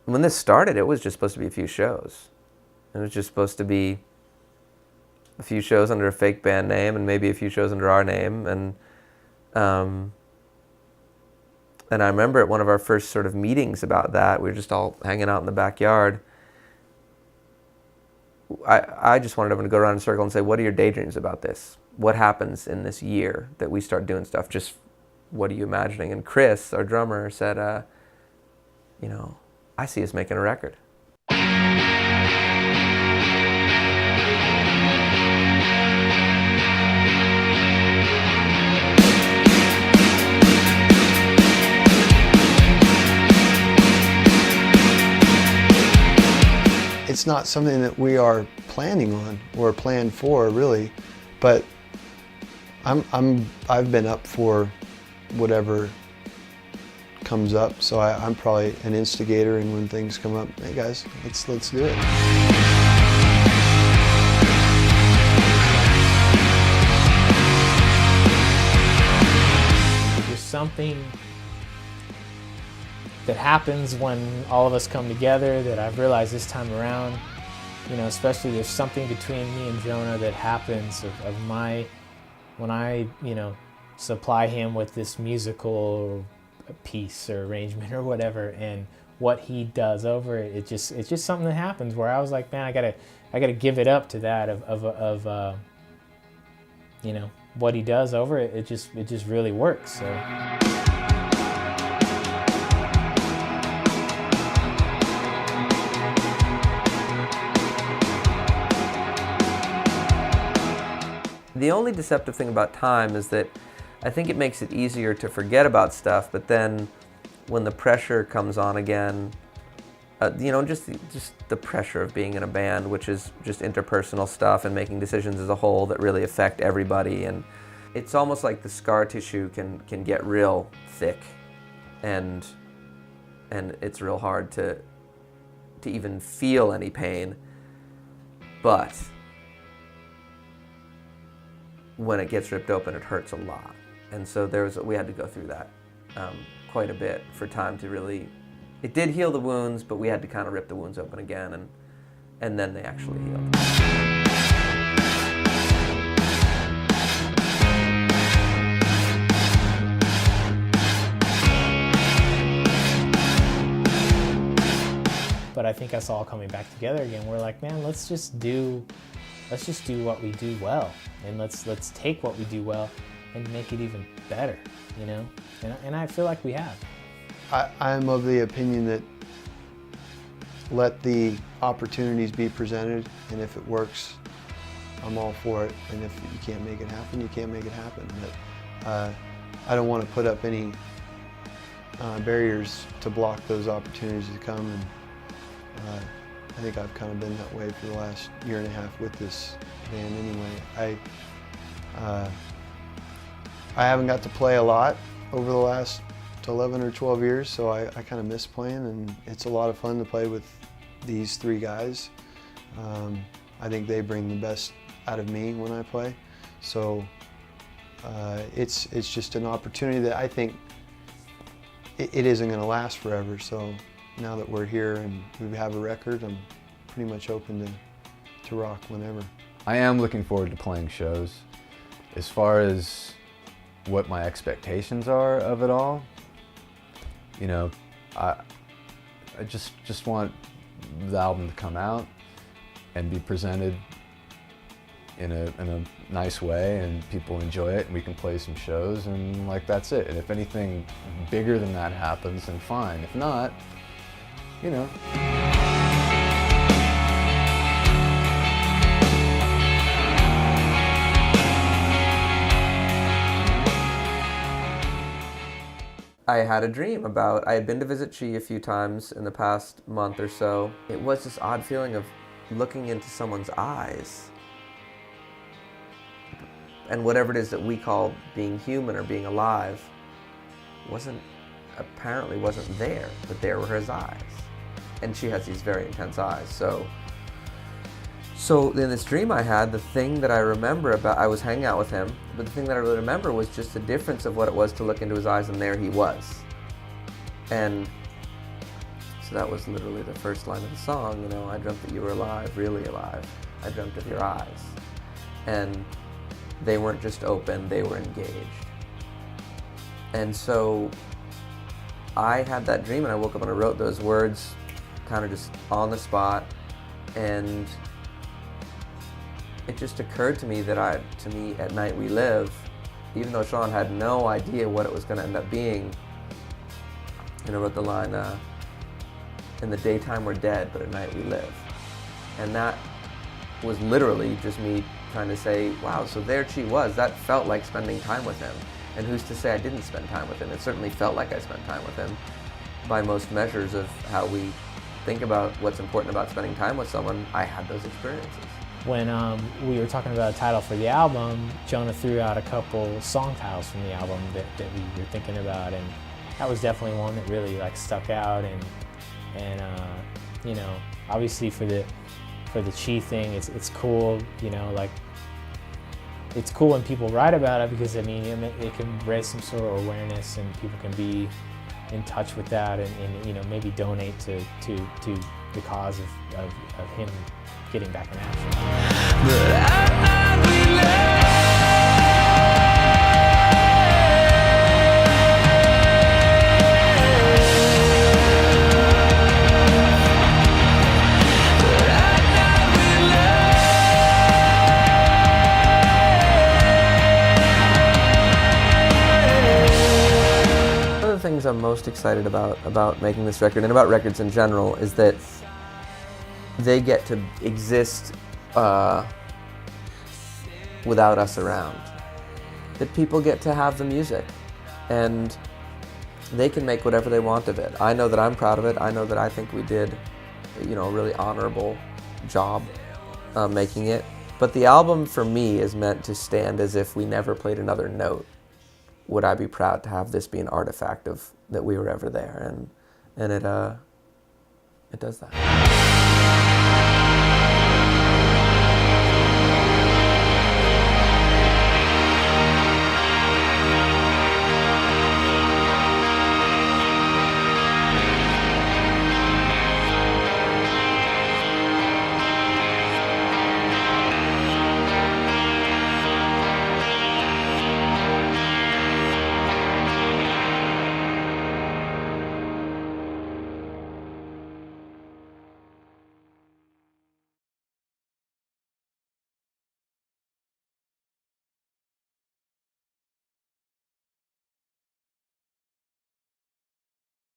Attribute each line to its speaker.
Speaker 1: when this started, it was just supposed to be a few shows. It was just supposed to be a few shows under a fake band name and maybe a few shows under our name. And I remember at one of our first sort of meetings about that, we were just all hanging out in the backyard. I just wanted everyone to go around in a circle and say, what are your daydreams about this? What happens in this year that we start doing stuff? Just what are you imagining? And Chris, our drummer, said, I see us making a record.
Speaker 2: It's not something that we are planning on or planned for, really, but I've been up for whatever comes up, so I'm probably an instigator, and when things come up, hey guys, let's do it.
Speaker 3: There's something that happens when all of us come together that I've realized this time around, especially there's something between me and Jonah that happens when I, supply him with this musical piece or arrangement or whatever, and what he does over it, it's just something that happens where I was like, man, I gotta give it up to that of what he does over it. It just really works. So.
Speaker 1: The only deceptive thing about time is that I think it makes it easier to forget about stuff, but then when the pressure comes on again, just the pressure of being in a band, which is just interpersonal stuff and making decisions as a whole that really affect everybody, and it's almost like the scar tissue can get real thick, and it's real hard to even feel any pain, but when it gets ripped open, it hurts a lot. And so we had to go through that quite a bit for time to really, it did heal the wounds, but we had to kind of rip the wounds open again, and then they actually healed.
Speaker 3: But I think us all coming back together again, we're like, man, let's just do what we do well, and let's take what we do well and make it even better, and I feel like we have.
Speaker 2: I'm of the opinion that let the opportunities be presented, and if it works, I'm all for it, and if you can't make it happen, you can't make it happen. But I don't want to put up any barriers to block those opportunities to come, and I think I've kind of been that way for the last year and a half with this band anyway. I haven't got to play a lot over the last 11 or 12 years, so I kind of miss playing, and it's a lot of fun to play with these three guys. I think they bring the best out of me when I play, so it's just an opportunity that I think it isn't going to last forever. So now that we're here and we have a record, I'm pretty much open to rock whenever.
Speaker 4: I am looking forward to playing shows. As far as what my expectations are of it all, I just want the album to come out and be presented in a nice way, and people enjoy it, and we can play some shows, and that's it. And if anything bigger than that happens, then fine. If not,
Speaker 1: I had a dream I had been to visit Chi a few times in the past month or so. It was this odd feeling of looking into someone's eyes, and whatever it is that we call being human or being alive apparently wasn't there, but there were his eyes. And she has these very intense eyes. So in this dream I had, the thing that I remember I was hanging out with him, but the thing that I really remember was just the difference of what it was to look into his eyes, and there he was. And So that was literally the first line of the song, you know, I dreamt that you were alive, really alive. I dreamt of your eyes. And they weren't just open, they were engaged. And so I had that dream, and I woke up and I wrote those words kind of just on the spot, and it just occurred to me that At Night We Live, even though Sean had no idea what it was going to end up being, and I wrote the line, in the daytime we're dead, but at night we live. And that was literally just me trying to say, wow, so there Chi was. That felt like spending time with him. And who's to say I didn't spend time with him? It certainly felt like I spent time with him. By most measures of how we think about what's important about spending time with someone, I had those experiences.
Speaker 3: When we were talking about a title for the album, Jonah threw out a couple song titles from the album that we were thinking about, and that was definitely one that really like stuck out. And you know, obviously for the Chi thing, it's cool. You know, like it's cool when people write about it, because I mean it can raise some sort of awareness, and people can be in touch with that, and you know, maybe donate to the cause of him getting back in action.
Speaker 1: One of the things I'm most excited about making this record, and about records in general, is that they get to exist without us around. That people get to have the music, and they can make whatever they want of it. I know that I'm proud of it. I know that I think we did, you know, a really honorable job making it. But the album for me is meant to stand as if we never played another note. Would I be proud to have this be an artifact of that we were ever there? And it does that.